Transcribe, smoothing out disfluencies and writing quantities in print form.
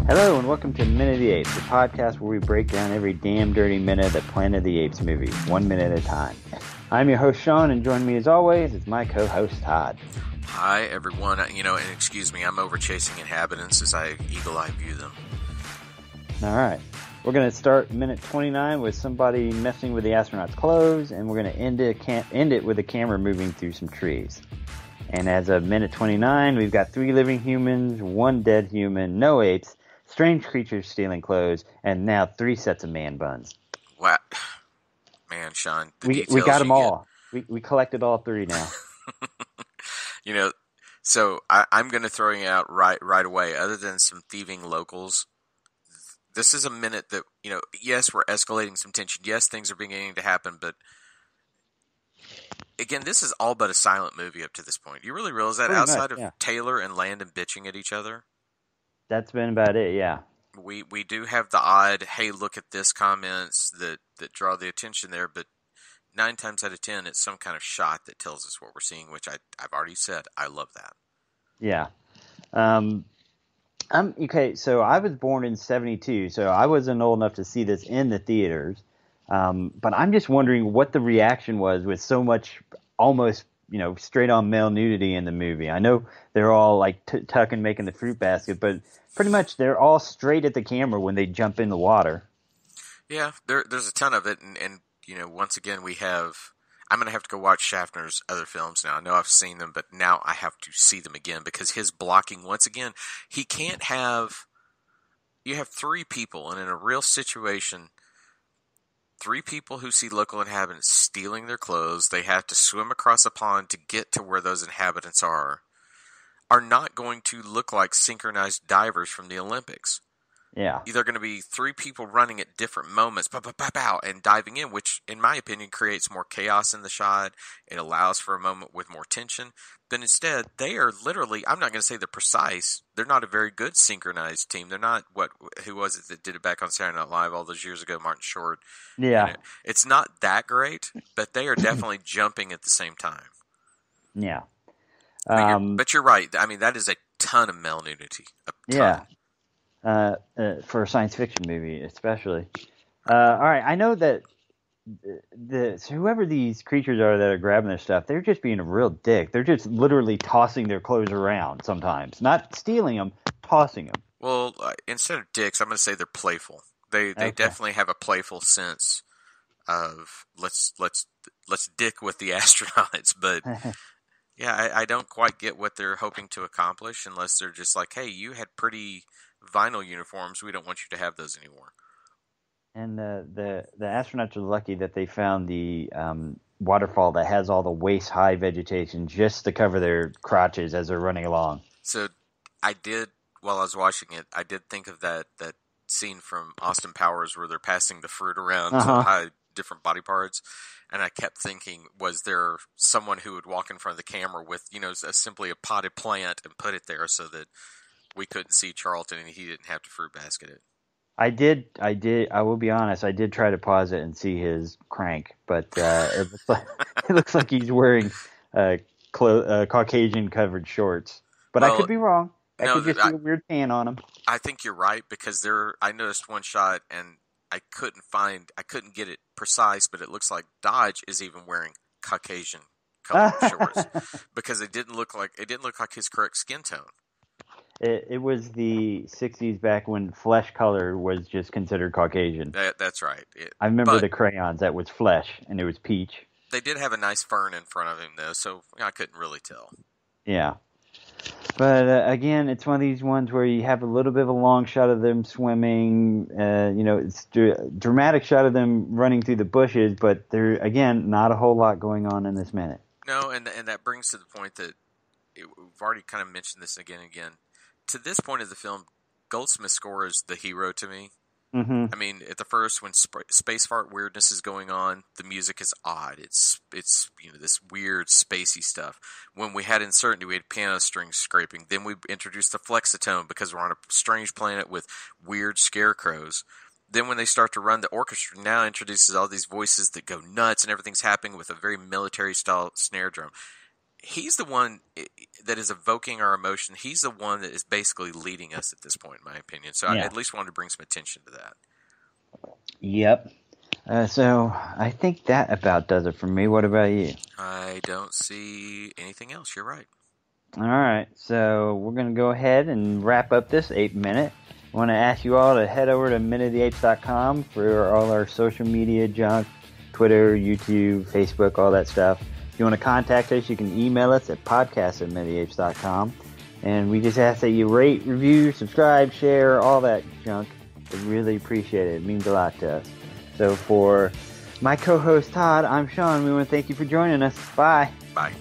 Hello and welcome to Minute of the Apes, the podcast where we break down every damn dirty minute of the Planet of the Apes movie, 1 minute at a time. I'm your host, Sean, and joining me as always is my co-host, Todd. Hi, everyone. And excuse me, I'm over chasing inhabitants as I eagle-eye view them. Alright, we're going to start minute 29 with somebody messing with the astronauts' clothes, and we're going to end it with a camera moving through some trees. And as of minute 29, we've got 3 living humans, 1 dead human, no apes, strange creatures stealing clothes, and now 3 sets of man buns. Wow. Man, Sean, we got them all. We collected all 3 now. So I'm going to throw you out right away. Other than some thieving locals, this is a minute that, yes, we're escalating some tension. Yes, things are beginning to happen, but again, this is all but a silent movie up to this point. You really realize that outside of Taylor and Landon bitching at each other? That's been about it, yeah. We do have the odd, hey, look at this comments that draw the attention there, but 9 times out of 10, it's some kind of shot that tells us what we're seeing, which I've already said. I love that. Yeah. Okay, so I was born in 72, so I wasn't old enough to see this in the theaters. But I'm just wondering what the reaction was with so much almost, straight-on male nudity in the movie. I know they're all, tucking, making the fruit basket, but pretty much they're all straight at the camera when they jump in the water. Yeah, there's a ton of it, and once again, I'm going to have to go watch Schaffner's other films now. I know I've seen them, but now I have to see them again because his blocking, once again, he can't have... You have 3 people, and in a real situation... 3 people who see local inhabitants stealing their clothes, they have to swim across a pond to get to where those inhabitants are not going to look like synchronized divers from the Olympics. Yeah. They're going to be 3 people running at different moments, pow, pow, pow, pow, and diving in, which, in my opinion, creates more chaos in the shot. It allows for a moment with more tension. But instead, they are literally, I'm not going to say they're precise. They're not a very good synchronized team. They're not, who was it that did it back on Saturday Night Live all those years ago, Martin Short? Yeah. It's not that great, but they are definitely jumping at the same time. Yeah. But you're right. I mean, that is a ton of male nudity. Yeah. For a science fiction movie, especially. All right, I know that whoever these creatures are that are grabbing their stuff, they're just being a real dick. They're just literally tossing their clothes around sometimes. Not stealing them, tossing them. Well, instead of dicks, I'm going to say they're playful. They definitely have a playful sense of let's dick with the astronauts, but yeah, I don't quite get what they're hoping to accomplish unless they're just like, hey, you had pretty vinyl uniforms, we don't want you to have those anymore. And the astronauts are lucky that they found the waterfall that has all the waist-high vegetation just to cover their crotches as they're running along. So I did, while I was watching it, I did think of that scene from Austin Powers where they're passing the fruit around to hide different body parts. And I kept thinking, was there someone who would walk in front of the camera with, simply a potted plant and put it there so that we couldn't see Charlton and he didn't have to fruit basket it? I did. I will be honest. I did try to pause it and see his crank, but it looks like he's wearing Caucasian-covered shorts. But I could be wrong. I could just see a weird tan on him. I think you're right because I noticed one shot and I couldn't get it precise, but it looks like Dodge is even wearing Caucasian-colored shorts because it didn't look like his correct skin tone. It was the 60s back when flesh color was just considered Caucasian. That's right. I remember the crayons. That was flesh, and it was peach. They did have a nice fern in front of him, though, so I couldn't really tell. Yeah. But, again, it's one of these ones where you have a little bit of a long shot of them swimming. It's a dramatic shot of them running through the bushes, but there, again, not a whole lot going on in this minute. No, and that brings to the point that we've already kind of mentioned this again and again. To this point of the film, Goldsmith's score is the hero to me. Mm-hmm. I mean, at the first, when space fart weirdness is going on, the music is odd. It's this weird spacey stuff. When we had uncertainty, we had piano strings scraping. Then we introduced the flexitone because we're on a strange planet with weird scarecrows. Then when they start to run, the orchestra now introduces all these voices that go nuts and everything's happening with a very military-style snare drum. he's the one that is evoking our emotion. He's the one that is basically leading us at this point, in my opinion. So I at least wanted to bring some attention to that. Yep. So I think that about does it for me. What about you? I don't see anything else. You're right. All right. So we're going to go ahead and wrap up this 8 minute. I want to ask you all to head over to MotaApes.com for all our social media junk, Twitter, YouTube, Facebook, all that stuff. If you want to contact us, you can email us at podcast@MotaApes.com. And we just ask that you rate, review, subscribe, share, all that junk. We really appreciate it. It means a lot to us. So for my co-host Todd, I'm Sean. We want to thank you for joining us. Bye. Bye.